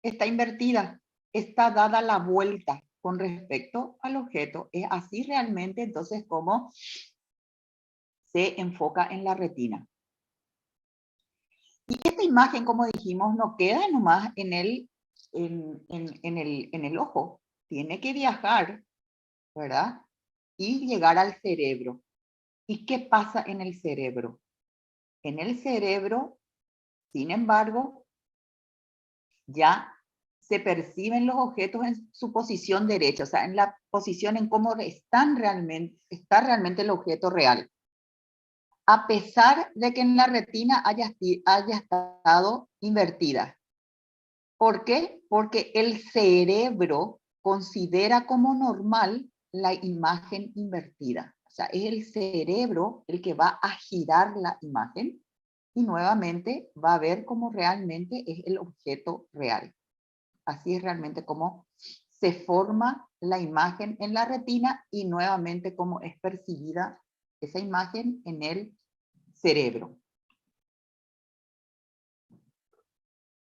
está invertida, está dada la vuelta con respecto al objeto. Es así realmente entonces como se enfoca en la retina. Y esta imagen, como dijimos, no queda nomás en el ojo, tiene que viajar, ¿verdad? Y llegar al cerebro. ¿Y qué pasa en el cerebro? En el cerebro, sin embargo, ya se perciben los objetos en su posición derecha, o sea, en la posición en cómo está realmente el objeto real. A pesar de que en la retina haya estado invertida. ¿Por qué? Porque el cerebro considera como normal la imagen invertida. O sea, es el cerebro el que va a girar la imagen y nuevamente va a ver cómo realmente es el objeto real. Así es realmente como se forma la imagen en la retina y nuevamente cómo es percibida esa imagen en el cerebro.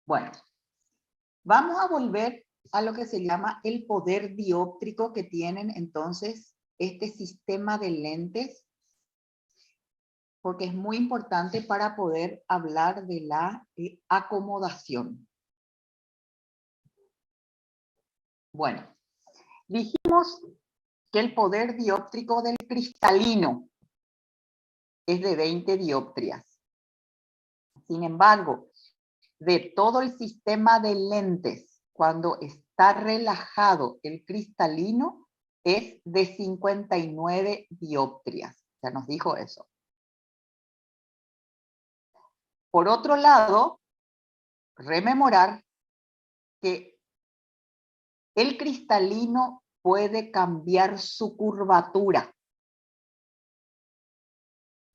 Bueno, vamos a volver a lo que se llama el poder dióptrico que tienen entonces este sistema de lentes, porque es muy importante para poder hablar de la acomodación. Bueno, dijimos que el poder dióptrico del cristalino es de 20 dioptrias. Sin embargo, de todo el sistema de lentes, cuando está relajado el cristalino, es de 59 dioptrias. Ya nos dijo eso. Por otro lado, rememorar que el cristalino puede cambiar su curvatura,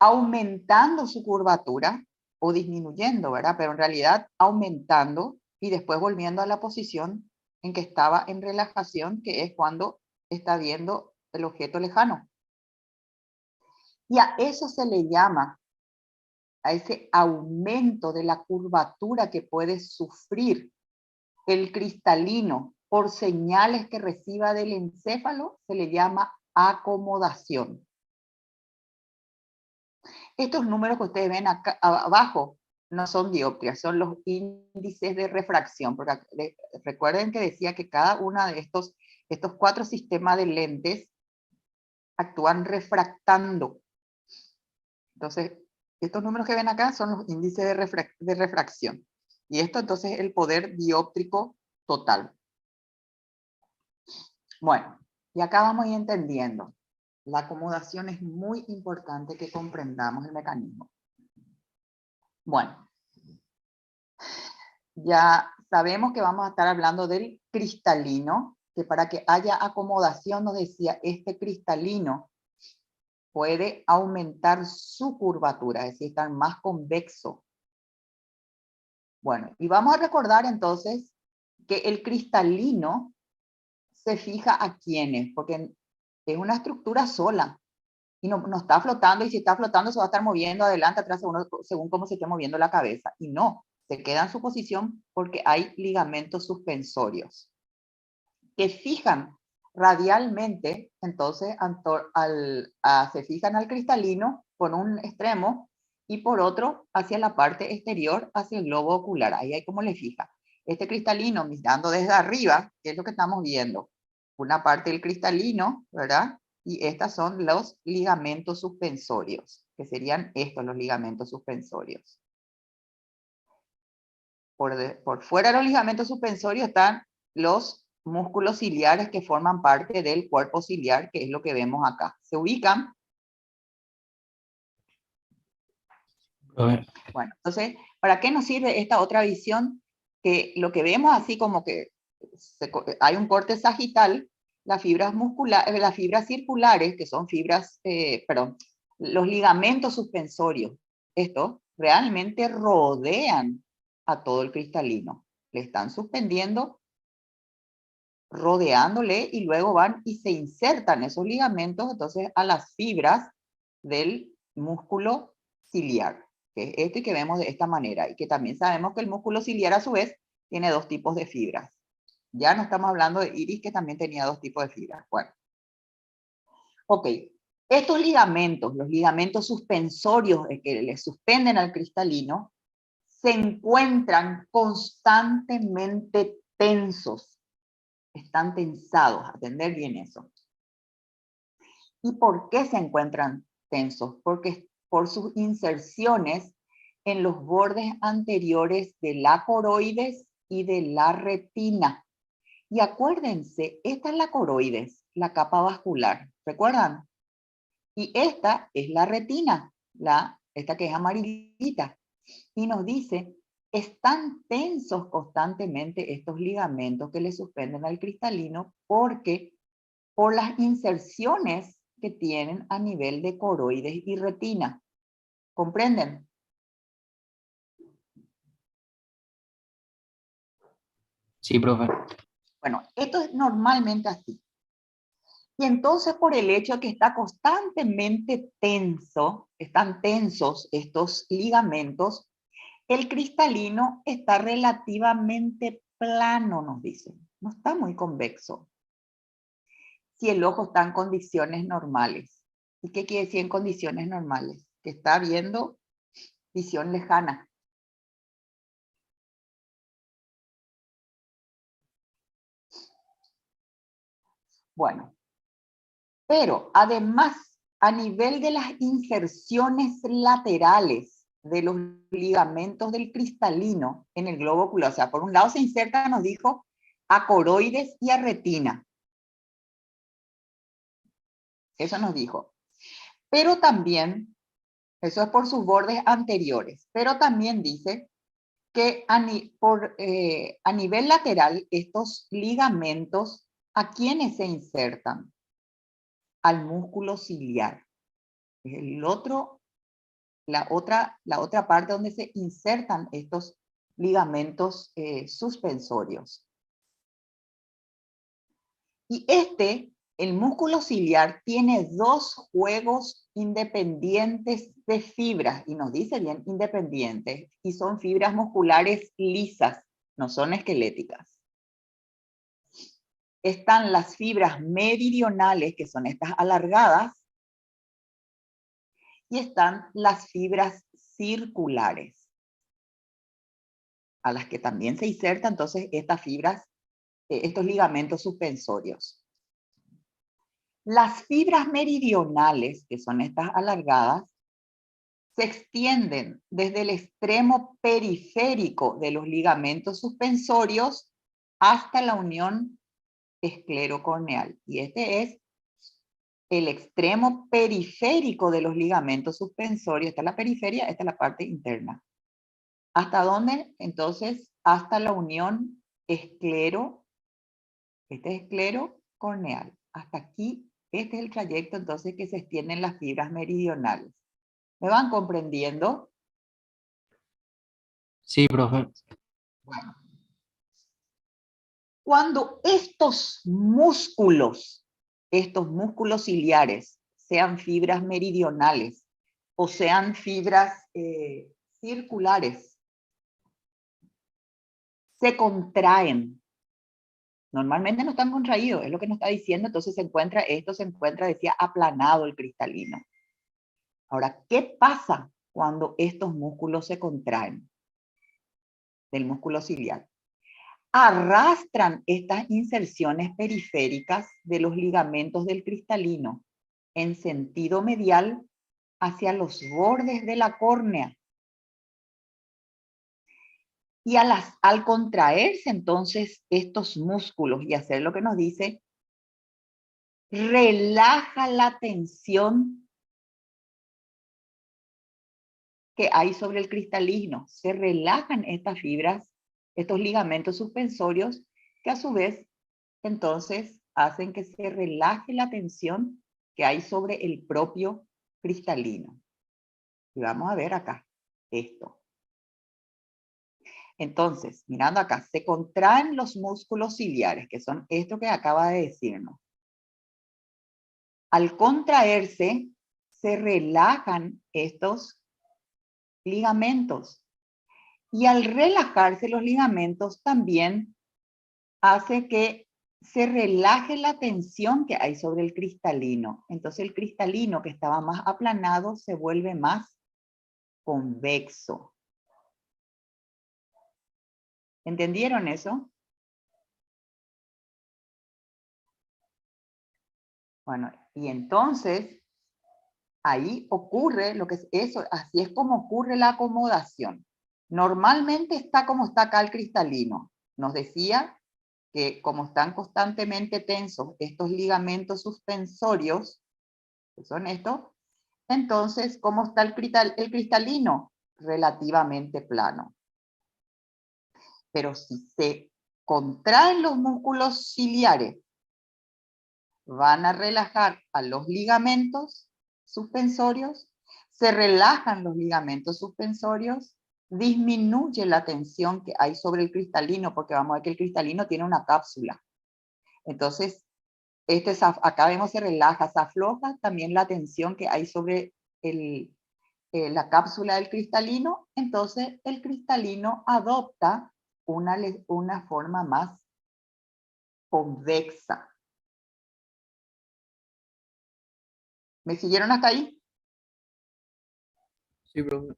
aumentando su curvatura o disminuyendo, ¿verdad? Pero en realidad aumentando y después volviendo a la posición en que estaba en relajación, que es cuando está viendo el objeto lejano. Y a eso se le llama, a ese aumento de la curvatura que puede sufrir el cristalino por señales que reciba del encéfalo, se le llama acomodación. Estos números que ustedes ven acá abajo no son dioptrias, son los índices de refracción, porque recuerden que decía que cada uno de estos 4 sistemas de lentes actúan refractando. Entonces, estos números que ven acá son los índices de refracción. Y esto entonces es el poder dióptrico total. Bueno, y acá vamos a ir entendiendo. La acomodación es muy importante que comprendamos el mecanismo. Bueno, ya sabemos que vamos a estar hablando del cristalino, que para que haya acomodación, nos decía, este cristalino puede aumentar su curvatura, es decir, estar más convexo. Bueno, y vamos a recordar entonces que el cristalino se fija a quiénes, porque es una estructura sola y no está flotando, y si está flotando se va a estar moviendo adelante, atrás, según cómo se esté moviendo la cabeza. Y no, se queda en su posición porque hay ligamentos suspensorios que fijan radialmente, entonces se fijan al cristalino por un extremo y por otro hacia la parte exterior, hacia el globo ocular. Ahí hay como le fija. Este cristalino mirando desde arriba, que es lo que estamos viendo, una parte del cristalino, ¿verdad? Y estas son los ligamentos suspensorios, que serían estos los ligamentos suspensorios. Por fuera de los ligamentos suspensorios están los músculos ciliares que forman parte del cuerpo ciliar, que es lo que vemos acá. ¿Se ubican? Bueno, entonces, ¿para qué nos sirve esta otra visión? Que lo que vemos así como que hay un corte sagital, las fibras musculares, las fibras circulares, que son fibras, los ligamentos suspensorios, estos realmente rodean a todo el cristalino. Le están suspendiendo, rodeándole, y luego van y se insertan esos ligamentos entonces a las fibras del músculo ciliar, que es este que vemos de esta manera, y que también sabemos que el músculo ciliar a su vez tiene 2 tipos de fibras. Ya no estamos hablando de Iris, que también tenía 2 tipos de fibras. Bueno. Ok. Estos ligamentos, los ligamentos suspensorios que le suspenden al cristalino, se encuentran constantemente tensos. Están tensados, atender bien eso. ¿Y por qué se encuentran tensos? Porque por sus inserciones en los bordes anteriores de la coroides y de la retina. Y acuérdense, esta es la coroides, la capa vascular, ¿recuerdan? Y esta es la retina, esta que es amarillita. Y nos dice, están tensos constantemente estos ligamentos que le suspenden al cristalino porque por las inserciones que tienen a nivel de coroides y retina. ¿Comprenden? Sí, profe. Bueno, esto es normalmente así. Y entonces por el hecho de que está constantemente tenso, están tensos estos ligamentos, el cristalino está relativamente plano, nos dicen. No está muy convexo. Si el ojo está en condiciones normales. ¿Y qué quiere decir en condiciones normales? Que está viendo visión lejana. Bueno, pero además, a nivel de las inserciones laterales de los ligamentos del cristalino en el globo ocular, o sea, por un lado se inserta, nos dijo, a coroides y a retina. Eso nos dijo. Pero también, eso es por sus bordes anteriores, pero también dice que a nivel lateral estos ligamentos, ¿a quiénes se insertan? Al músculo ciliar. Es la otra parte donde se insertan estos ligamentos suspensorios. Y el músculo ciliar, tiene 2 juegos independientes de fibras, y nos dice bien independientes, y son fibras musculares lisas, no son esqueléticas. Están las fibras meridionales, que son estas alargadas, y están las fibras circulares, a las que también se insertan entonces estas fibras, estos ligamentos suspensorios. Las fibras meridionales, que son estas alargadas, se extienden desde el extremo periférico de los ligamentos suspensorios hasta la unión esclerocorneal. Y este es el extremo periférico de los ligamentos suspensorios. Esta es la periferia, esta es la parte interna. ¿Hasta dónde? Entonces, hasta la unión esclerocorneal. Hasta aquí, este es el trayecto entonces que se extienden las fibras meridionales. ¿Me van comprendiendo? Sí, profe. Bueno. Cuando estos músculos ciliares, sean fibras meridionales o sean fibras circulares, se contraen. Normalmente no están contraídos, es lo que nos está diciendo, entonces se encuentra, decía, aplanado el cristalino. Ahora, ¿qué pasa cuando estos músculos se contraen del músculo ciliar? Arrastran estas inserciones periféricas de los ligamentos del cristalino en sentido medial hacia los bordes de la córnea. Y al contraerse entonces estos músculos y hacer lo que nos dice, relaja la tensión que hay sobre el cristalino. Se relajan estas fibras, estos ligamentos suspensorios, que a su vez entonces hacen que se relaje la tensión que hay sobre el propio cristalino. Y vamos a ver acá esto. Entonces, mirando acá, se contraen los músculos ciliares, que son esto que acaba de decirnos. Al contraerse, se relajan estos ligamentos Y al relajarse los ligamentos también hace que se relaje la tensión que hay sobre el cristalino. Entonces el cristalino que estaba más aplanado se vuelve más convexo. ¿Entendieron eso? Bueno, y entonces ahí ocurre lo que es eso, así es como ocurre la acomodación. Normalmente está como está acá el cristalino. Nos decía que como están constantemente tensos estos ligamentos suspensorios, que son estos, entonces, ¿cómo está el cristalino? Relativamente plano. Pero si se contraen los músculos ciliares, van a relajar a los ligamentos suspensorios, se relajan los ligamentos suspensorios, disminuye la tensión que hay sobre el cristalino, porque vamos a ver que el cristalino tiene una cápsula. Entonces, acá vemos se relaja, se afloja también la tensión que hay sobre la cápsula del cristalino, entonces el cristalino adopta una forma más convexa. ¿Me siguieron hasta ahí? Sí, profe.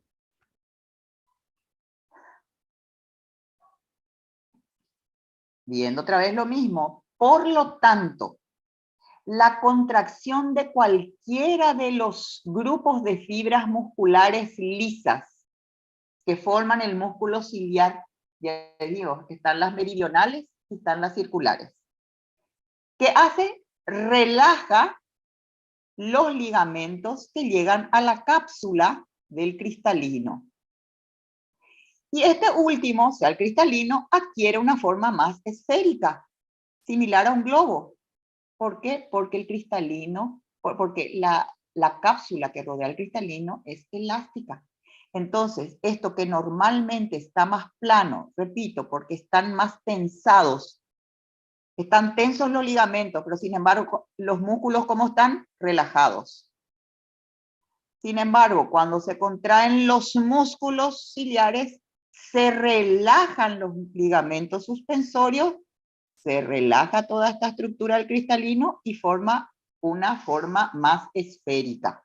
Viendo otra vez lo mismo. Por lo tanto, la contracción de cualquiera de los grupos de fibras musculares lisas que forman el músculo ciliar, ya digo, están las meridionales y están las circulares. ¿Qué hace? Relaja los ligamentos que llegan a la cápsula del cristalino. Y este último, o sea, el cristalino, adquiere una forma más esférica, similar a un globo. ¿Por qué? Porque el cristalino, porque la cápsula que rodea el cristalino es elástica. Entonces, esto que normalmente está más plano, repito, porque están más tensados, están tensos los ligamentos, pero sin embargo, los músculos, ¿cómo están? Relajados. Sin embargo, cuando se contraen los músculos ciliares, se relajan los ligamentos suspensorios, se relaja toda esta estructura del cristalino y forma una forma más esférica.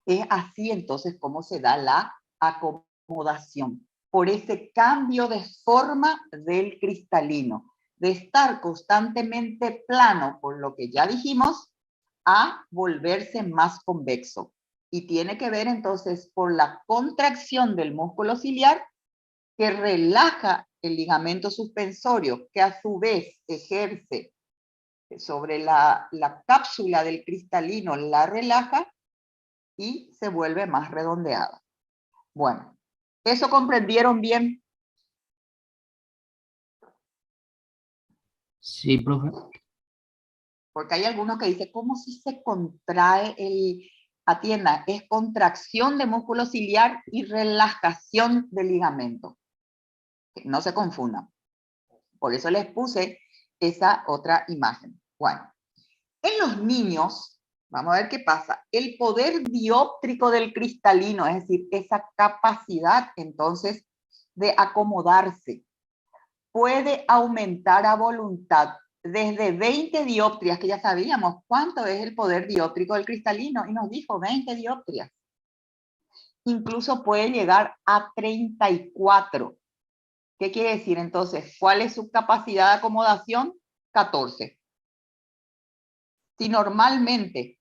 Es así entonces como se da la acomodación, por ese cambio de forma del cristalino, de estar constantemente plano, por lo que ya dijimos, a volverse más convexo. Y tiene que ver entonces por la contracción del músculo ciliar que relaja el ligamento suspensorio, que a su vez ejerce sobre la cápsula del cristalino, la relaja y se vuelve más redondeada. Bueno, ¿eso comprendieron bien? Sí, profe. Porque hay algunos que dicen, ¿cómo si se contrae atienda, es contracción de músculo ciliar y relajación del ligamento. No se confundan. Por eso les puse esa otra imagen. Bueno, en los niños, vamos a ver qué pasa. El poder dióptrico del cristalino, es decir, esa capacidad entonces de acomodarse, puede aumentar a voluntad desde 20 dioptrias, que ya sabíamos cuánto es el poder dióptrico del cristalino, y nos dijo 20 dioptrias. Incluso puede llegar a 34. ¿Qué quiere decir entonces? ¿Cuál es su capacidad de acomodación? 14. Si normalmente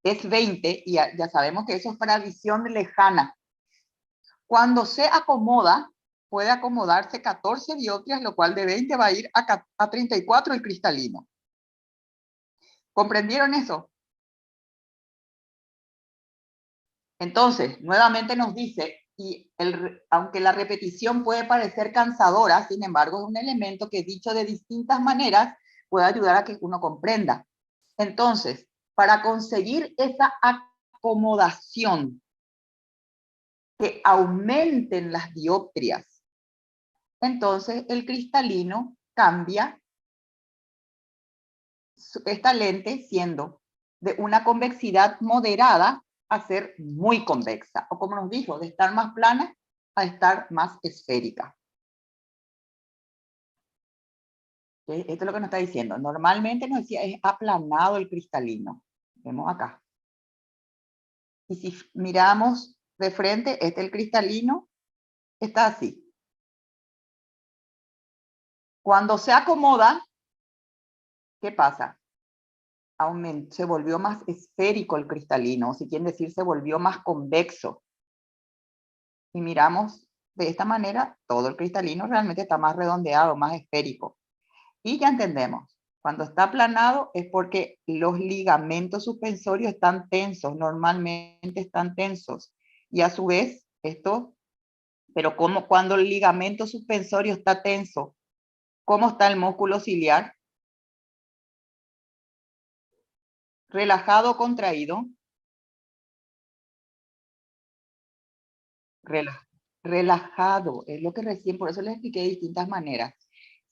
es 20, y ya sabemos que eso es para visión lejana, cuando se acomoda, puede acomodarse 14 dioptrias, lo cual de 20 va a ir a 34 el cristalino. ¿Comprendieron eso? Entonces, nuevamente nos dice, aunque la repetición puede parecer cansadora, sin embargo es un elemento que dicho de distintas maneras puede ayudar a que uno comprenda. Entonces, para conseguir esa acomodación, que aumenten las dioptrias, entonces el cristalino cambia esta lente siendo de una convexidad moderada a ser muy convexa, o como nos dijo, de estar más plana a estar más esférica. ¿Okay? Esto es lo que nos está diciendo. Normalmente nos decía, es aplanado el cristalino. Vemos acá. Y si miramos de frente, el cristalino está así. Cuando se acomoda, ¿qué pasa? Se volvió más esférico el cristalino, o si quieren decir, se volvió más convexo. Y miramos de esta manera, todo el cristalino realmente está más redondeado, más esférico. Y ya entendemos, cuando está aplanado es porque los ligamentos suspensorios están tensos, normalmente están tensos. Y a su vez, pero como cuando el ligamento suspensorio está tenso, ¿cómo está el músculo ciliar? Relajado o contraído. Relajado, es lo que recién, por eso les expliqué de distintas maneras.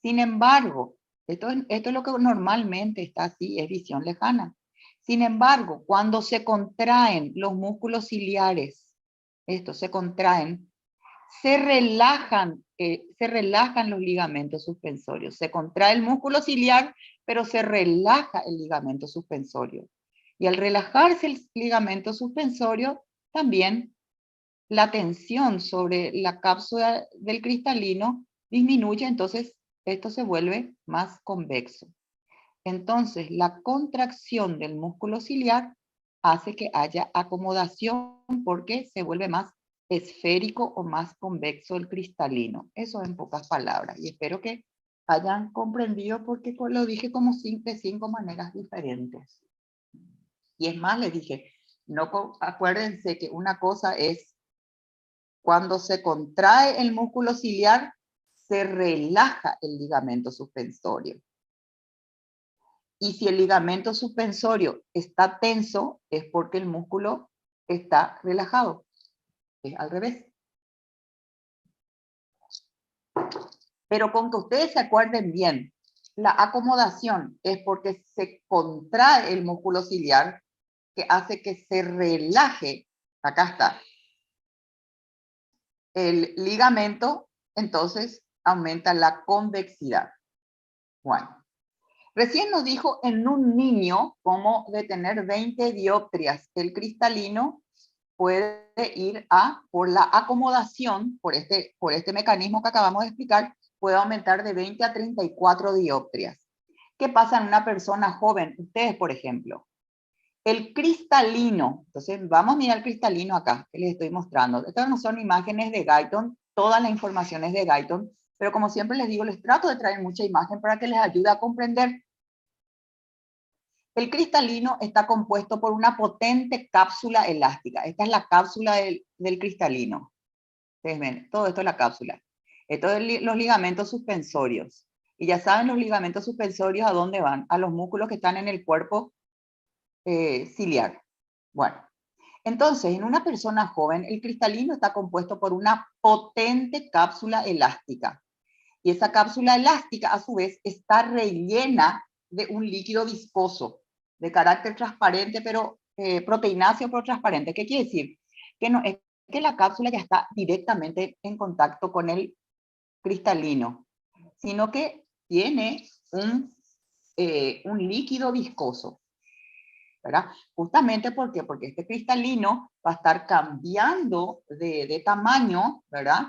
Sin embargo, esto es lo que normalmente está así, es visión lejana. Sin embargo, cuando se contraen los músculos ciliares, estos se contraen, se relajan los ligamentos suspensorios. Se contrae el músculo ciliar, pero se relaja el ligamento suspensorio. Y al relajarse el ligamento suspensorio, también la tensión sobre la cápsula del cristalino disminuye, entonces esto se vuelve más convexo. Entonces, la contracción del músculo ciliar hace que haya acomodación porque se vuelve más esférico o más convexo el cristalino. Eso en pocas palabras. Y espero que hayan comprendido porque lo dije como de 5 maneras diferentes. Y es más, les dije, no, acuérdense que una cosa es cuando se contrae el músculo ciliar, se relaja el ligamento suspensorio. Y si el ligamento suspensorio está tenso, es porque el músculo está relajado. Es al revés. Pero con que ustedes se acuerden bien, la acomodación es porque se contrae el músculo ciliar, que hace que se relaje, acá está, el ligamento, entonces aumenta la convexidad. Bueno. Recién nos dijo en un niño cómo de tener 20 dioptrias el cristalino puede ir por la acomodación, por este mecanismo que acabamos de explicar, puede aumentar de 20 a 34 dioptrias. ¿Qué pasa en una persona joven? Ustedes, por ejemplo. El cristalino, entonces vamos a mirar el cristalino acá, que les estoy mostrando. Estas no son imágenes de Guyton, toda la información es de Guyton, pero como siempre les digo, les trato de traer mucha imagen para que les ayude a comprender. El cristalino está compuesto por una potente cápsula elástica. Esta es la cápsula del cristalino. Ustedes ven, todo esto es la cápsula. Esto es los ligamentos suspensorios. Y ya saben los ligamentos suspensorios a dónde van, a los músculos que están en el cuerpo ciliar. Bueno, entonces en una persona joven el cristalino está compuesto por una potente cápsula elástica. Y esa cápsula elástica a su vez está rellena de un líquido viscoso de carácter transparente, pero proteináceo pero transparente. ¿Qué quiere decir? Que no es que la cápsula ya está directamente en contacto con el cristalino, sino que tiene un líquido viscoso, ¿verdad? Justamente ¿por qué? Porque este cristalino va a estar cambiando de tamaño, ¿verdad?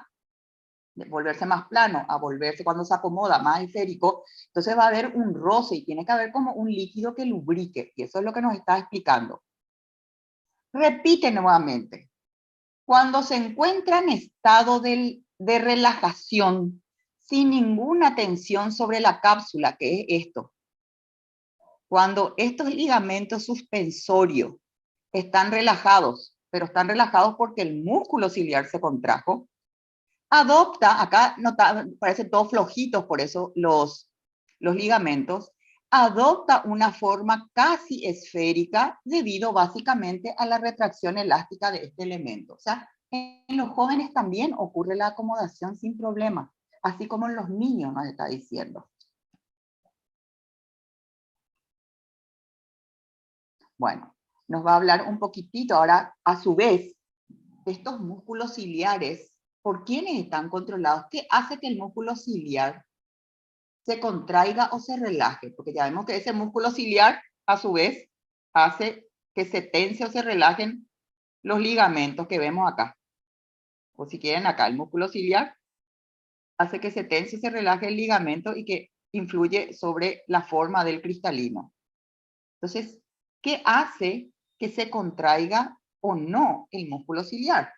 De volverse más plano a volverse cuando se acomoda más esférico, entonces va a haber un roce y tiene que haber como un líquido que lubrique, y eso es lo que nos está explicando. Repite nuevamente. Cuando se encuentra en estado de relajación, sin ninguna tensión sobre la cápsula, que es esto, cuando estos ligamentos suspensorios están relajados, pero están relajados porque el músculo ciliar se contrajo, adopta, acá parecen todos flojitos, por eso los ligamentos, adopta una forma casi esférica debido básicamente a la retracción elástica de este elemento. O sea, en los jóvenes también ocurre la acomodación sin problema, así como en los niños nos está diciendo. Bueno, nos va a hablar un poquitito ahora, a su vez, de estos músculos ciliares, ¿por quiénes están controlados? ¿Qué hace que el músculo ciliar se contraiga o se relaje? Porque ya vemos que ese músculo ciliar, a su vez, hace que se tense o se relajen los ligamentos que vemos acá. O si quieren acá, el músculo ciliar hace que se tense y se relaje el ligamento y que influye sobre la forma del cristalino. Entonces, ¿qué hace que se contraiga o no el músculo ciliar?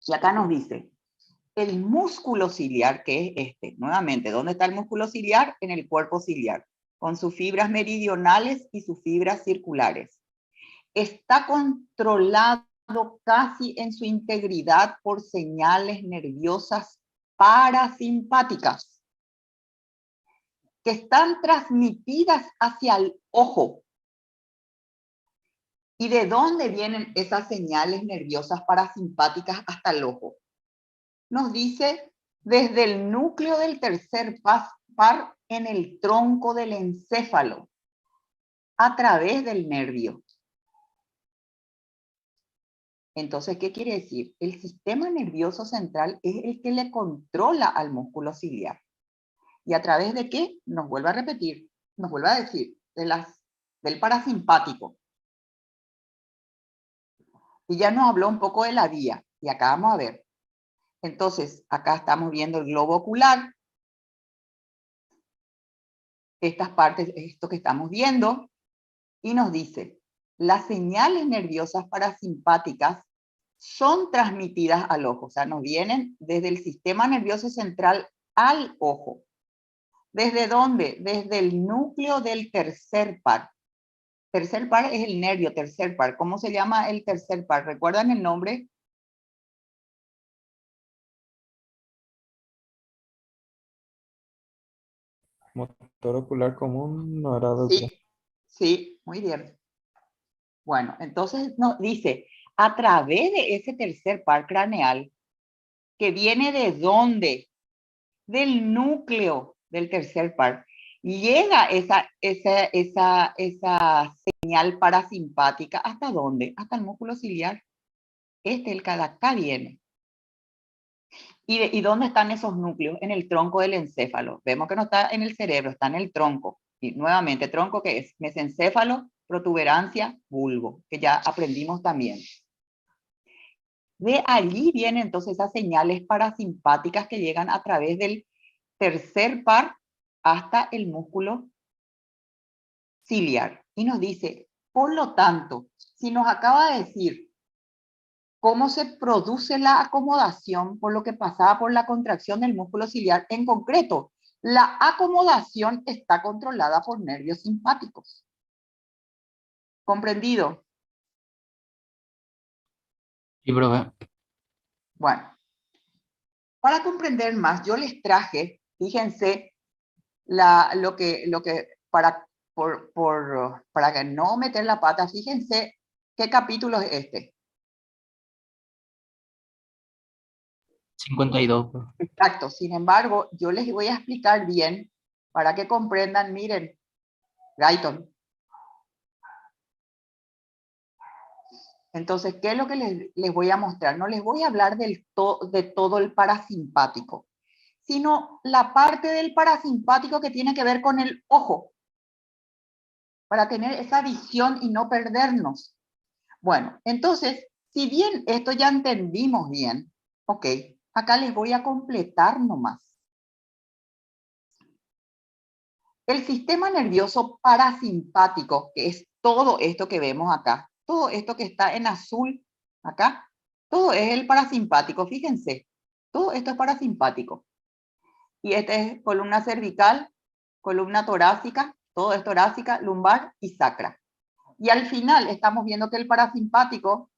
Y acá nos dice, el músculo ciliar, que es este, nuevamente, ¿dónde está el músculo ciliar? En el cuerpo ciliar, con sus fibras meridionales y sus fibras circulares. Está controlado casi en su integridad por señales nerviosas parasimpáticas, que están transmitidas hacia el ojo. ¿Y de dónde vienen esas señales nerviosas parasimpáticas hasta el ojo? Nos dice desde el núcleo del tercer par en el tronco del encéfalo, a través del nervio. Entonces, ¿qué quiere decir? El sistema nervioso central es el que le controla al músculo ciliar. ¿Y a través de qué? Nos vuelve a repetir, nos vuelve a decir, del parasimpático. Y ya nos habló un poco de la vía. Y acá vamos a ver. Entonces, acá estamos viendo el globo ocular. Estas partes, esto que estamos viendo. Y nos dice, las señales nerviosas parasimpáticas son transmitidas al ojo. O sea, nos vienen desde el sistema nervioso central al ojo. ¿Desde dónde? Desde el núcleo del tercer par. Tercer par es el nervio, tercer par. ¿Cómo se llama el tercer par? ¿Recuerdan el nombre? Motor ocular común no era aductor. Sí, sí, muy bien. Bueno, entonces nos dice, a través de ese tercer par craneal, que viene de dónde? Del núcleo del tercer par, llega esa señal parasimpática, ¿hasta dónde? Hasta el músculo ciliar. El que acá viene. ¿Y dónde están esos núcleos? En el tronco del encéfalo. Vemos que no está en el cerebro, está en el tronco. Y nuevamente, ¿tronco qué es? Mesencéfalo, protuberancia, bulbo, que ya aprendimos también. De allí vienen entonces esas señales parasimpáticas que llegan a través del tercer par hasta el músculo ciliar. Y nos dice, por lo tanto, si nos acaba de decir cómo se produce la acomodación por lo que pasaba por la contracción del músculo ciliar, en concreto, la acomodación está controlada por nervios simpáticos. ¿Comprendido? Sí, profe. Bueno, para comprender más, yo les traje, fíjense, para que no meter la pata, fíjense qué capítulo es este. 52, profe. Exacto, sin embargo, yo les voy a explicar bien para que comprendan, miren, Gaiton. Entonces, ¿qué es lo que les voy a mostrar? No les voy a hablar de todo el parasimpático, sino la parte del parasimpático que tiene que ver con el ojo, para tener esa visión y no perdernos. Bueno, entonces, si bien esto ya entendimos bien, ok, acá les voy a completar nomás. El sistema nervioso parasimpático, que es todo esto que vemos acá, todo esto que está en azul acá, todo es el parasimpático, fíjense, todo esto es parasimpático. Y esta es columna cervical, columna torácica, todo es torácica, lumbar y sacra. Y al final estamos viendo que el parasimpático,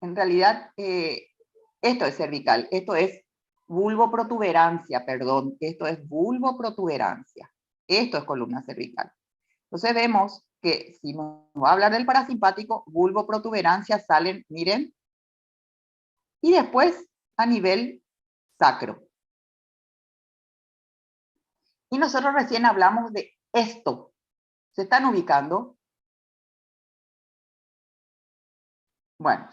en realidad, esto es cervical, esto es vulvoprotuberancia, perdón, esto es vulvoprotuberancia, esto es columna cervical. Entonces vemos que si nos va a hablar del parasimpático, vulvoprotuberancia salen, miren, y después a nivel sacro. Y nosotros recién hablamos de esto, ¿Se están ubicando? Bueno,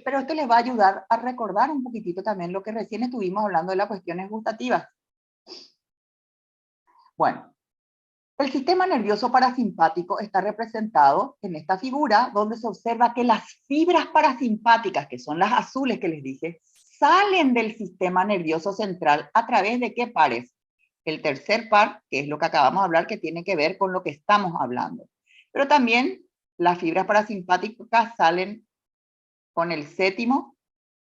pero esto les va a ayudar a recordar un poquitito también lo que recién estuvimos hablando de las cuestiones gustativas. Bueno, el sistema nervioso parasimpático está representado en esta figura donde se observa que las fibras parasimpáticas, que son las azules que les dije, salen del sistema nervioso central a través de qué pares. El tercer par, que es lo que acabamos de hablar, que tiene que ver con lo que estamos hablando. Pero también las fibras parasimpáticas salen con el séptimo,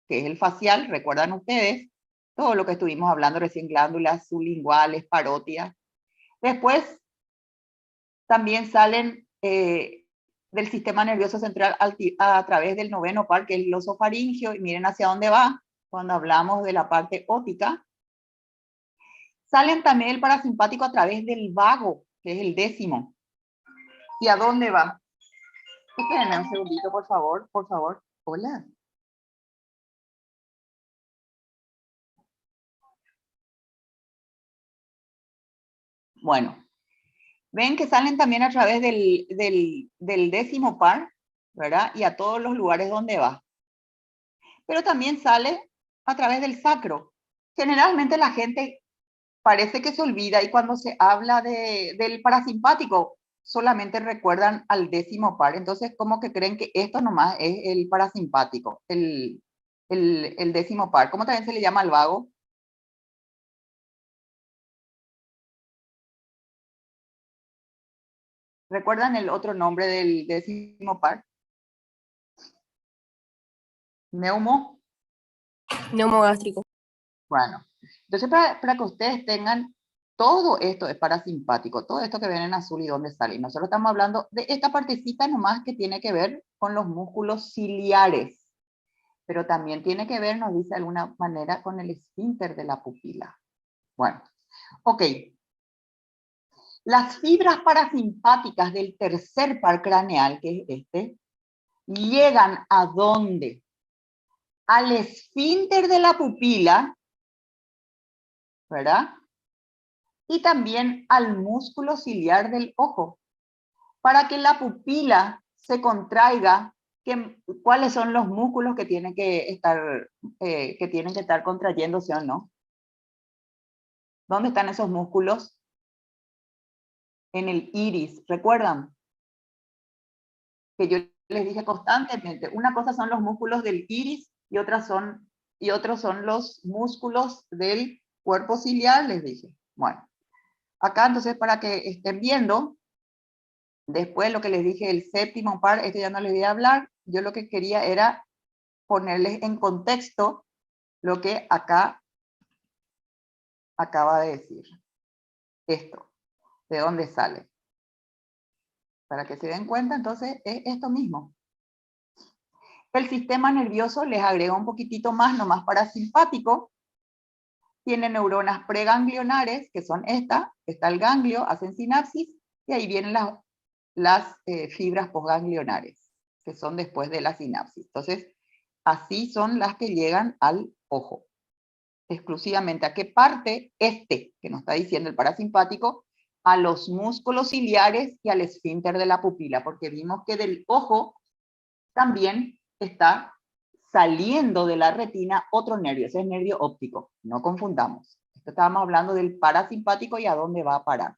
que es el facial, recuerdan ustedes, todo lo que estuvimos hablando recién, glándulas sublinguales, parótidas. Después también salen del sistema nervioso central a través del noveno par, que es el glosofaringio, y miren hacia dónde va, cuando hablamos de la parte óptica. Salen también el parasimpático a través del vago, que es el décimo. ¿Y a dónde va? Espérenme un segundito, por favor, por favor. Hola. Bueno, ven que salen también a través del décimo par, ¿verdad? Y a todos los lugares donde va. Pero también sale a través del sacro. Generalmente la gente parece que se olvida y cuando se habla del parasimpático solamente recuerdan al décimo par. Entonces, como que creen que esto nomás es el parasimpático, el décimo par. ¿Cómo también se le llama al vago? ¿Recuerdan el otro nombre del décimo par? Neumo. Neumogástrico. Bueno, entonces para que ustedes tengan todo esto es parasimpático, todo esto que ven en azul y dónde sale. Y nosotros estamos hablando de esta partecita nomás que tiene que ver con los músculos ciliares, pero también tiene que ver, nos dice de alguna manera, con el esfínter de la pupila. Bueno, ok. Las fibras parasimpáticas del tercer par craneal, que es este, llegan ¿a dónde? Al esfínter de la pupila, ¿verdad? Y también al músculo ciliar del ojo. Para que la pupila se contraiga, ¿cuáles son los músculos que tienen que estar contrayéndose o no? ¿Dónde están esos músculos? En el iris, ¿recuerdan? Que yo les dije constantemente, una cosa son los músculos del iris y otros son los músculos del cuerpo ciliar, les dije. Bueno, acá entonces para que estén viendo, después lo que les dije, el séptimo par, esto ya no les voy a hablar, yo lo que quería era ponerles en contexto lo que acá acaba de decir. Esto, ¿de dónde sale? Para que se den cuenta, entonces, es esto mismo. El sistema nervioso les agrega un poquitito más, nomás parasimpático. Tiene neuronas preganglionares, que son está el ganglio, hacen sinapsis, y ahí vienen las fibras postganglionares, que son después de la sinapsis. Entonces, así son las que llegan al ojo. Exclusivamente a qué parte, que nos está diciendo el parasimpático, a los músculos ciliares y al esfínter de la pupila, porque vimos que del ojo también está saliendo de la retina otro nervio, ese es el nervio óptico, no confundamos. Esto estábamos hablando del parasimpático y a dónde va a parar.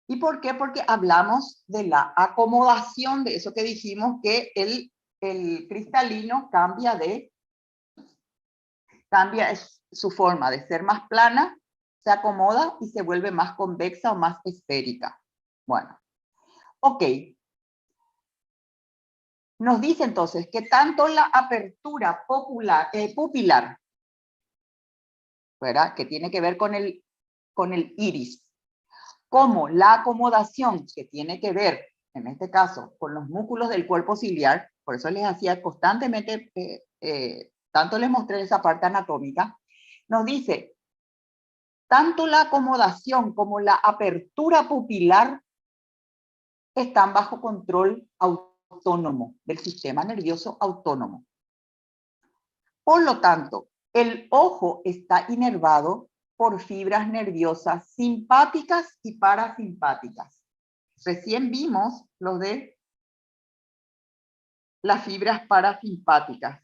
¿Y por qué? Porque hablamos de la acomodación, de eso que dijimos, que el cristalino cambia su forma de ser más plana, se acomoda y se vuelve más convexa o más esférica. Bueno, ok. Nos dice entonces que tanto la apertura pupilar, ¿verdad? Que tiene que ver con el iris, como la acomodación, que tiene que ver, en este caso, con los músculos del cuerpo ciliar, por eso les hacía constantemente, tanto les mostré esa parte anatómica, nos dice, tanto la acomodación como la apertura pupilar están bajo control autónomo, del sistema nervioso autónomo. Por lo tanto, el ojo está inervado por fibras nerviosas simpáticas y parasimpáticas. Recién vimos lo de las fibras parasimpáticas.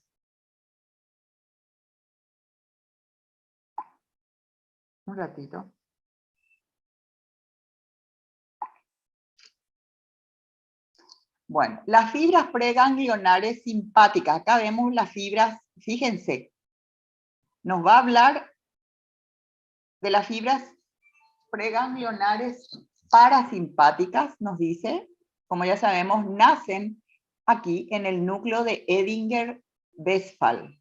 Un ratito. Bueno, las fibras preganglionares simpáticas. Acá vemos las fibras, fíjense, nos va a hablar de las fibras preganglionares parasimpáticas, nos dice, como ya sabemos, nacen aquí en el núcleo de Edinger-Westphal.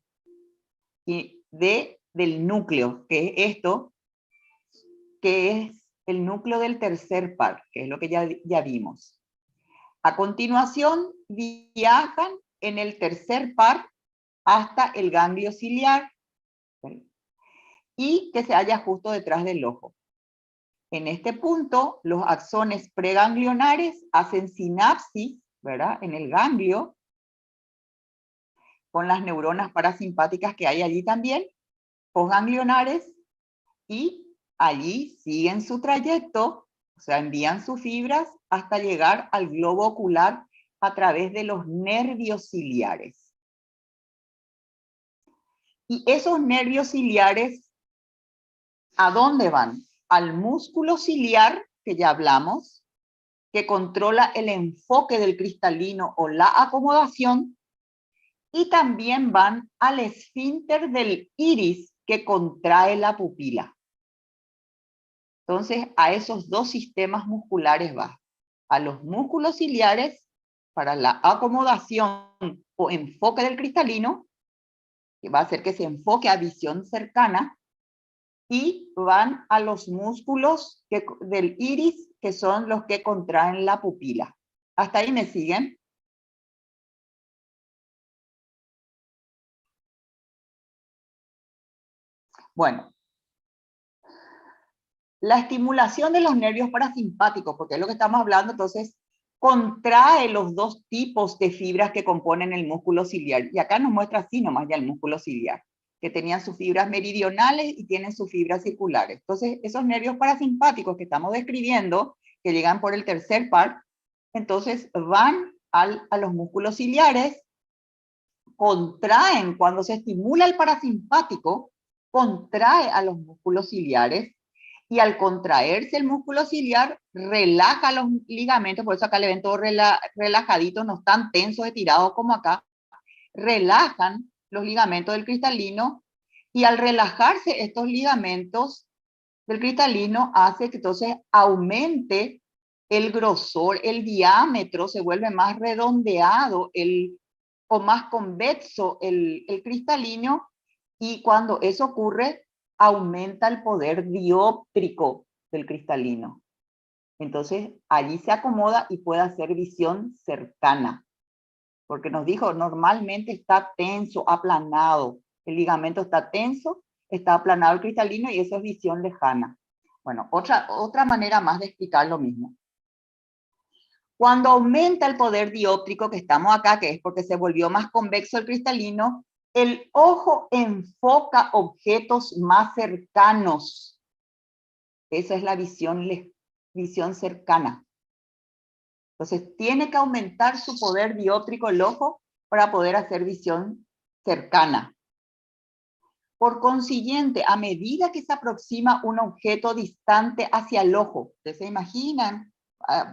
Y del núcleo, que es esto, que es el núcleo del tercer par, que es lo que ya vimos. A continuación, viajan en el tercer par hasta el ganglio ciliar, ¿sí? Y que se halla justo detrás del ojo. En este punto, los axones preganglionares hacen sinapsis, ¿verdad?, en el ganglio, con las neuronas parasimpáticas que hay allí también, postganglionares, y allí siguen su trayecto, o sea, envían sus fibras hasta llegar al globo ocular a través de los nervios ciliares. Y esos nervios ciliares, ¿a dónde van? Al músculo ciliar, que ya hablamos, que controla el enfoque del cristalino o la acomodación, y también van al esfínter del iris, que contrae la pupila. Entonces, a esos dos sistemas musculares va. A los músculos ciliares para la acomodación o enfoque del cristalino, que va a hacer que se enfoque a visión cercana, y van a los músculos del iris, que son los que contraen la pupila. ¿Hasta ahí me siguen? Bueno, la estimulación de los nervios parasimpáticos, porque es lo que estamos hablando, entonces contrae los dos tipos de fibras que componen el músculo ciliar. Y acá nos muestra así nomás ya el músculo ciliar, que tenían sus fibras meridionales y tienen sus fibras circulares. Entonces, esos nervios parasimpáticos que estamos describiendo, que llegan por el tercer par, entonces van a los músculos ciliares, contraen, cuando se estimula el parasimpático, contrae a los músculos ciliares, y al contraerse el músculo ciliar, relaja los ligamentos, por eso acá le ven todos relajaditos, no están tensos, estirados como acá, relajan los ligamentos del cristalino, y al relajarse estos ligamentos del cristalino, hace que entonces aumente el grosor, el diámetro, se vuelve más redondeado, o más convexo el cristalino, y cuando eso ocurre, aumenta el poder dióptrico del cristalino. Entonces, allí se acomoda y puede hacer visión cercana. Porque nos dijo, normalmente está tenso, aplanado. El ligamento está tenso, está aplanado el cristalino, y eso es visión lejana. Bueno, otra manera más de explicar lo mismo. Cuando aumenta el poder dióptrico, que estamos acá, que es porque se volvió más convexo el cristalino, el ojo enfoca objetos más cercanos. Esa es la visión cercana. Entonces, tiene que aumentar su poder dióptrico el ojo para poder hacer visión cercana. Por consiguiente, a medida que se aproxima un objeto distante hacia el ojo, ¿ustedes se imaginan?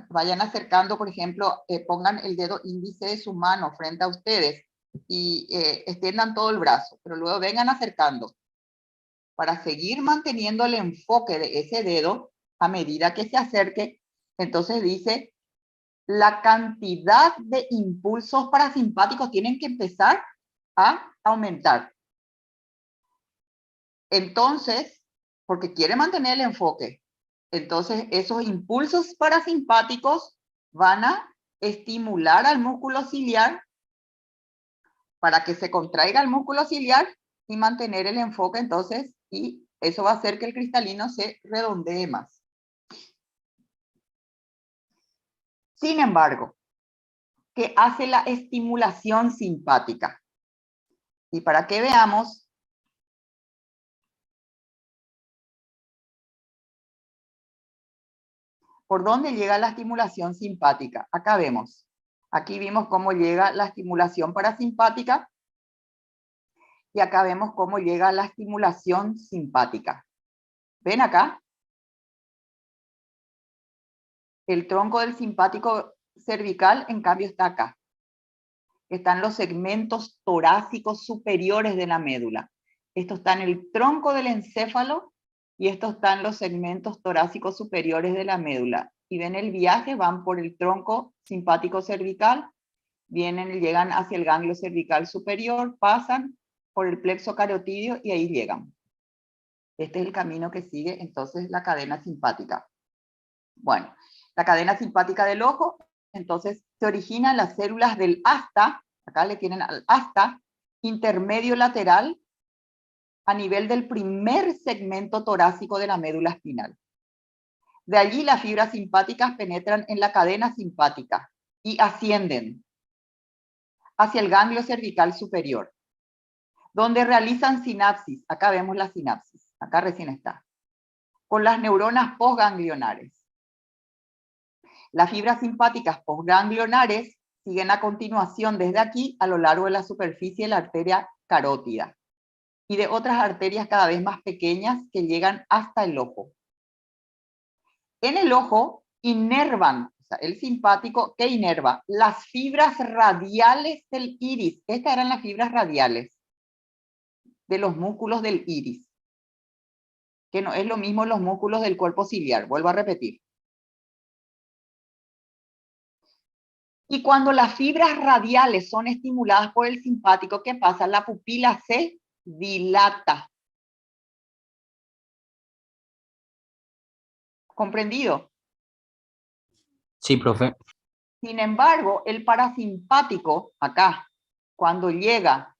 Vayan acercando, por ejemplo, pongan el dedo índice de su mano frente a ustedes y extiendan todo el brazo, pero luego vengan acercando para seguir manteniendo el enfoque de ese dedo a medida que se acerque. Entonces dice, la cantidad de impulsos parasimpáticos tienen que empezar a aumentar. Entonces, porque quiere mantener el enfoque, entonces esos impulsos parasimpáticos van a estimular al músculo ciliar para que se contraiga el músculo ciliar y mantener el enfoque, entonces, y eso va a hacer que el cristalino se redondee más. Sin embargo, ¿qué hace la estimulación simpática? Y para que veamos ¿Por dónde llega la estimulación simpática? Acá vemos. Aquí vimos cómo llega la estimulación parasimpática y acá vemos cómo llega la estimulación simpática. ¿Ven acá? El tronco del simpático cervical, en cambio, está acá. Están los segmentos torácicos superiores de la médula. Esto está en el tronco del encéfalo y estos están los segmentos torácicos superiores de la médula. Y ven el viaje, van por el tronco simpático cervical, llegan hacia el ganglio cervical superior, pasan por el plexo carotidio y ahí llegan. Este es el camino que sigue entonces la cadena simpática. Bueno, la cadena simpática del ojo, entonces se originan las células del asta, acá le tienen al asta, intermedio lateral, a nivel del primer segmento torácico de la médula espinal. De allí las fibras simpáticas penetran en la cadena simpática y ascienden hacia el ganglio cervical superior, donde realizan sinapsis. Acá vemos la sinapsis, acá recién está, con las neuronas postganglionares. Las fibras simpáticas postganglionares siguen a continuación desde aquí a lo largo de la superficie de la arteria carótida y de otras arterias cada vez más pequeñas que llegan hasta el ojo. En el ojo inervan, o sea, el simpático, ¿qué inerva? Las fibras radiales del iris. Estas eran las fibras radiales de los músculos del iris, que no es lo mismo los músculos del cuerpo ciliar, vuelvo a repetir. Y cuando las fibras radiales son estimuladas por el simpático, ¿qué pasa? La pupila se dilata. ¿Comprendido? Sí, profe. Sin embargo, el parasimpático, acá, cuando llega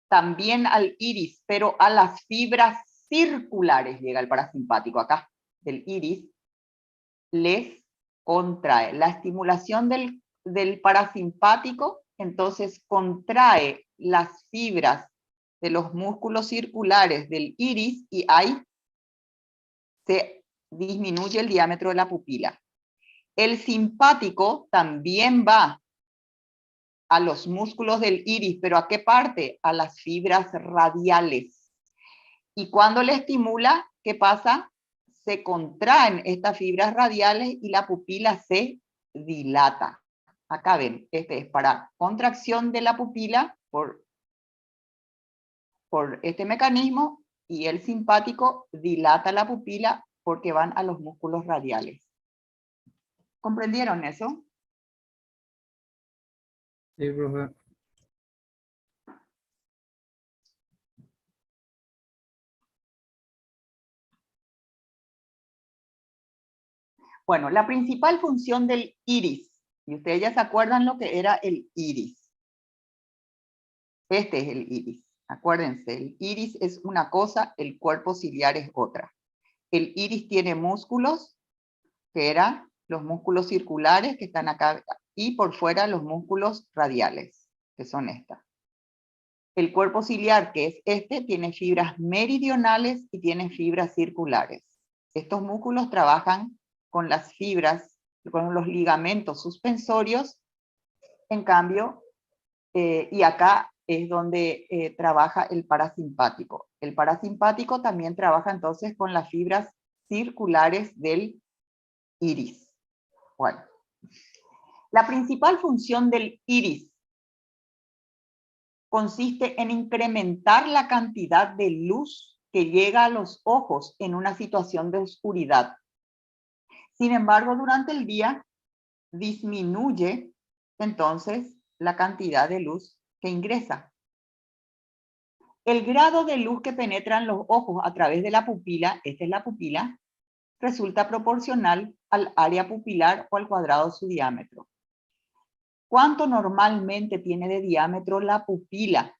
también al iris, pero a las fibras circulares, llega el parasimpático acá, del iris, les contrae. La estimulación del parasimpático, entonces contrae las fibras de los músculos circulares del iris y ahí se disminuye el diámetro de la pupila. El simpático también va a los músculos del iris, pero ¿a qué parte? A las fibras radiales. Y cuando le estimula, ¿qué pasa? Se contraen estas fibras radiales y la pupila se dilata. Acá ven, este es para contracción de la pupila por este mecanismo y el simpático dilata la pupila porque van a los músculos radiales. ¿Comprendieron eso? Sí, profe. Bueno, la principal función del iris, y ustedes ya se acuerdan lo que era el iris. Este es el iris. Acuérdense, el iris es una cosa, el cuerpo ciliar es otra. El iris tiene músculos, que eran los músculos circulares que están acá, y por fuera los músculos radiales, que son estas. El cuerpo ciliar, que es este, tiene fibras meridionales y tiene fibras circulares. Estos músculos trabajan con las fibras, con los ligamentos suspensorios, en cambio, y acá es donde trabaja el parasimpático. El parasimpático también trabaja entonces con las fibras circulares del iris. Bueno, la principal función del iris consiste en incrementar la cantidad de luz que llega a los ojos en una situación de oscuridad. Sin embargo, durante el día disminuye entonces la cantidad de luz que ingresa. El grado de luz que penetra en los ojos a través de la pupila, esta es la pupila, resulta proporcional al área pupilar o al cuadrado de su diámetro. ¿Cuánto normalmente tiene de diámetro la pupila?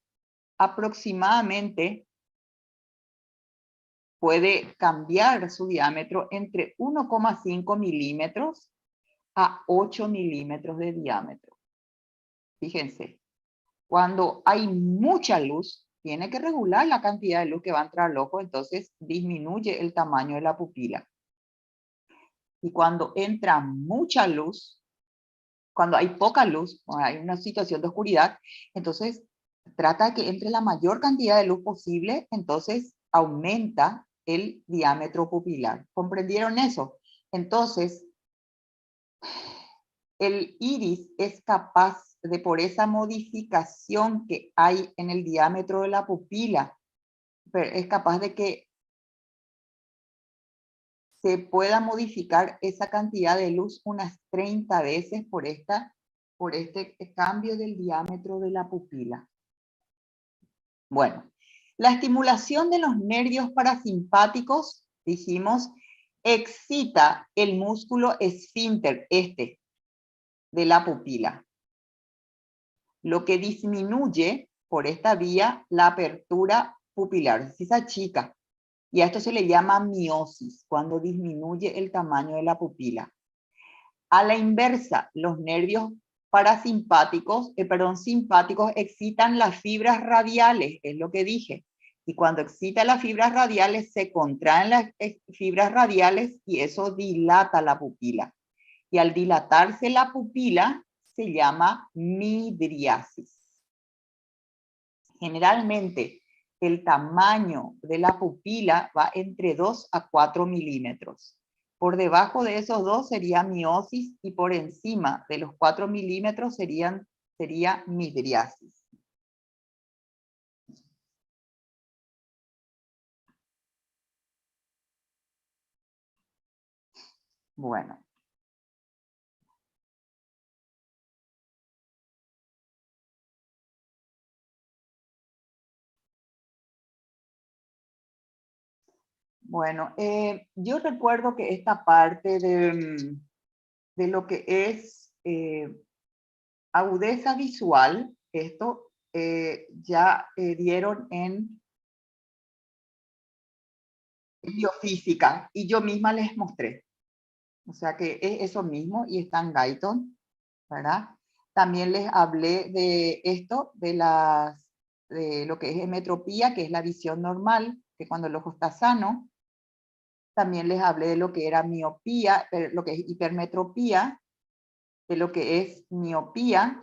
Aproximadamente puede cambiar su diámetro entre 1,5 milímetros a 8 milímetros de diámetro. Fíjense, cuando hay mucha luz, tiene que regular la cantidad de luz que va a entrar al ojo, entonces disminuye el tamaño de la pupila. Y cuando entra mucha luz, cuando hay poca luz, cuando hay una situación de oscuridad, entonces trata de que entre la mayor cantidad de luz posible, entonces aumenta el diámetro pupilar. ¿Comprendieron eso? Entonces, el iris es capaz de, por esa modificación que hay en el diámetro de la pupila, es capaz de que se pueda modificar esa cantidad de luz unas 30 veces por este cambio del diámetro de la pupila. Bueno, la estimulación de los nervios parasimpáticos, dijimos, excita el músculo esfínter, de la pupila, lo que disminuye por esta vía la apertura pupilar, se achica. Y a esto se le llama miosis, cuando disminuye el tamaño de la pupila. A la inversa, los nervios parasimpáticos, simpáticos excitan las fibras radiales, es lo que dije. Y cuando excita las fibras radiales, se contraen las fibras radiales y eso dilata la pupila. Y al dilatarse la pupila, se llama midriasis. Generalmente, el tamaño de la pupila va entre 2 a 4 milímetros. Por debajo de esos 2 sería miosis y por encima de los 4 milímetros sería midriasis. Bueno. Bueno, yo recuerdo que esta parte de lo que es agudeza visual, esto ya dieron en biofísica y yo misma les mostré. O sea que es eso mismo y está en Guyton, ¿verdad? También les hablé de esto, de lo que es hemetropía, que es la visión normal, que cuando el ojo está sano. También les hablé de lo que era miopía, lo que es hipermetropía, de lo que es miopía,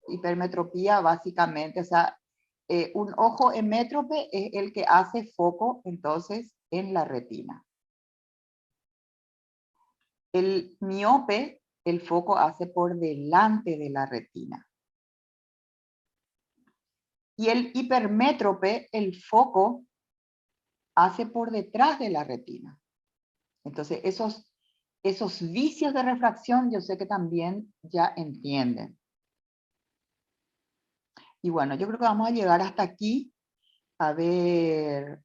hipermetropía básicamente, o sea, un ojo hemétrope es el que hace foco entonces en la retina. El miope, el foco hace por delante de la retina. Y el hipermétrope, el foco hace por detrás de la retina. Entonces, esos vicios de refracción yo sé que también ya entienden. Y bueno, yo creo que vamos a llegar hasta aquí. A ver.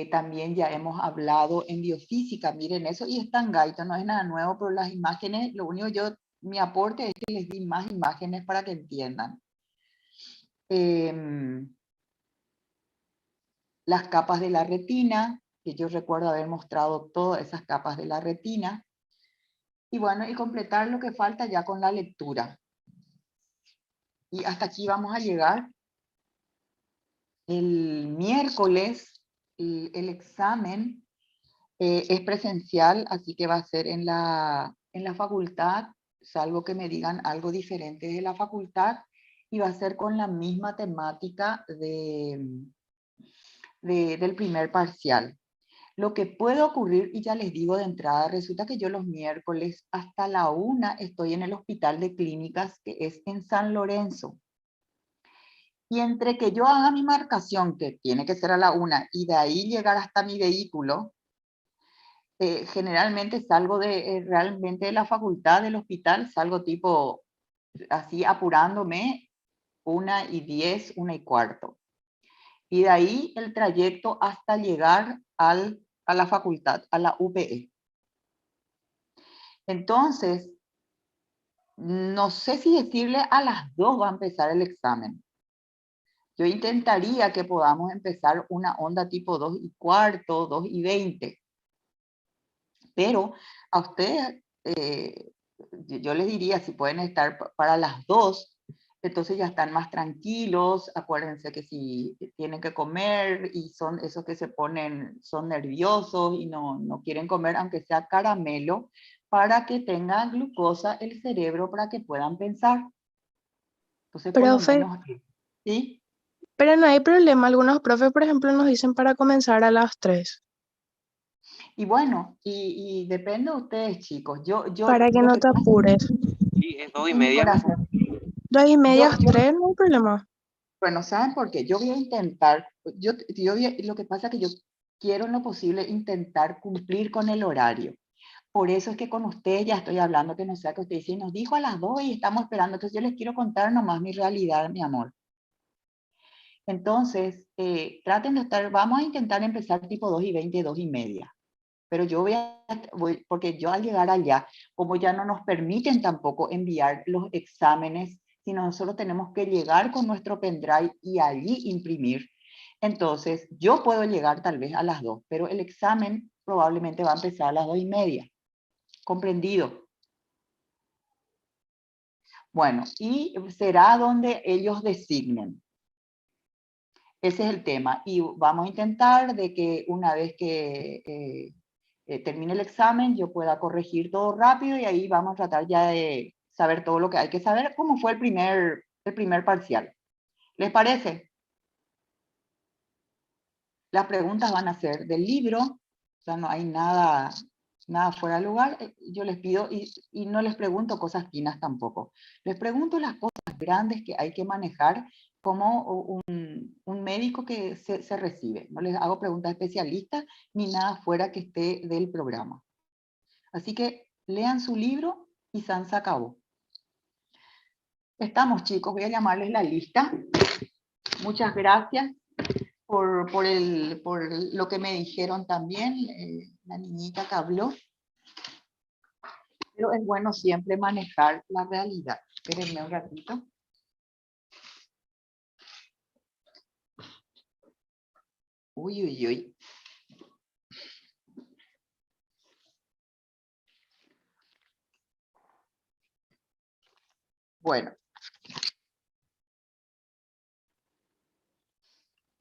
También ya hemos hablado en biofísica, miren eso, y está en Guyton, no es nada nuevo, pero las imágenes, lo único mi aporte es que les di más imágenes para que entiendan. Las capas de la retina, que yo recuerdo haber mostrado todas esas capas de la retina. Y bueno, y completar lo que falta ya con la lectura. Y hasta aquí vamos a llegar. El miércoles el examen es presencial, así que va a ser en la facultad, salvo que me digan algo diferente de la facultad, y va a ser con la misma temática del primer parcial. Lo que puede ocurrir, y ya les digo de entrada, resulta que yo los miércoles hasta la 1 estoy en el hospital de clínicas que es en San Lorenzo. Y entre que yo haga mi marcación, que tiene que ser a la 1, y de ahí llegar hasta mi vehículo, generalmente salgo realmente de la facultad del hospital, salgo tipo así apurándome 1:10, 1:15. Y de ahí el trayecto hasta llegar a la facultad, a la UPE. Entonces, no sé si decirle a las 2 va a empezar el examen. Yo intentaría que podamos empezar una onda tipo 2:15, 2:20. Pero a ustedes, yo les diría, si pueden estar para las 2, entonces ya están más tranquilos. Acuérdense que si tienen que comer y son esos que se ponen, son nerviosos y no quieren comer, aunque sea caramelo, para que tenga glucosa el cerebro para que puedan pensar. Entonces, por lo Profe, menos, ¿sí? pero no hay problema. Algunos profes, por ejemplo, nos dicen para comenzar a las 3, Y bueno, y depende de ustedes, chicos. para que Lo no que te pasa apures. Sí, es 2:30, mi mi amor. corazón, 2:30, yo, 3, no hay problema. bueno, ¿saben por qué? Yo voy a intentar, lo que pasa es que yo quiero en lo posible intentar cumplir con el horario. Por eso es que con ustedes ya estoy hablando, que no sea que ustedes dicen, nos dijo a las 2 y estamos esperando. Entonces yo les quiero contar nomás mi realidad, mi amor. Entonces, traten de estar, vamos a intentar empezar tipo 2:20, 2:30. Pero yo porque yo al llegar allá, como ya no nos permiten tampoco enviar los exámenes, sino nosotros tenemos que llegar con nuestro pendrive y allí imprimir. Entonces, yo puedo llegar tal vez a las 2, pero el examen probablemente va a empezar a las 2:30. ¿Comprendido? Bueno, y será donde ellos designen. Ese es el tema. Y vamos a intentar de que una vez que termine el examen, yo pueda corregir todo rápido y ahí vamos a tratar ya de saber todo lo que hay que saber, cómo fue el primer parcial. ¿Les parece? Las preguntas van a ser del libro, o sea, no hay nada fuera de lugar. Yo les pido, y no les pregunto cosas finas tampoco. Les pregunto las cosas grandes que hay que manejar como un médico que se recibe. No les hago preguntas especialistas ni nada fuera que esté del programa. Así que lean su libro y San se acabó. Estamos, chicos, voy a llamarles la lista. Muchas gracias por lo que me dijeron también, la niñita que habló. Pero es bueno siempre manejar la realidad. Espérenme un ratito. Uy, uy, uy. Bueno.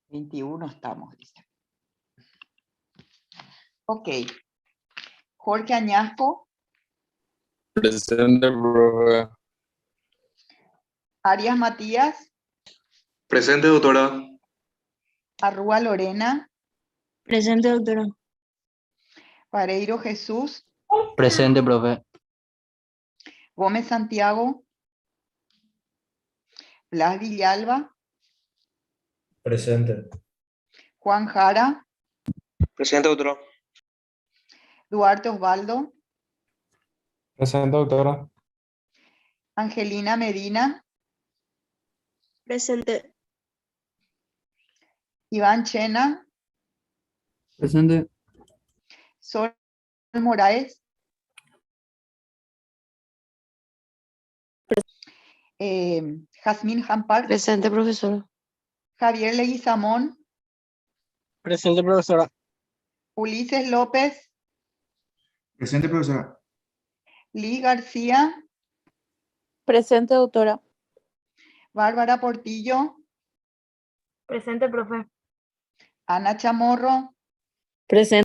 21 estamos, dice. Ok. Jorge Añasco, Presente, profe. Arias Matías, Presente, doctora. Arrúa Lorena, Presente, doctora. Pareiro Jesús, Presente, profe. Gómez Santiago, Blas Villalba, Presente. Juan Jara, Presente, doctora. Duarte Osvaldo, Presente, doctora. Angelina Medina, Presente. Iván Chena, Presente. Sol Moraes, Jazmín Jampar, Presente, profesora. Javier Leguizamón, Presente, profesora. Ulises López, Presente, profesora. Lee García, Presente, doctora. Bárbara Portillo, Presente, profe. Ana Chamorro, Presente.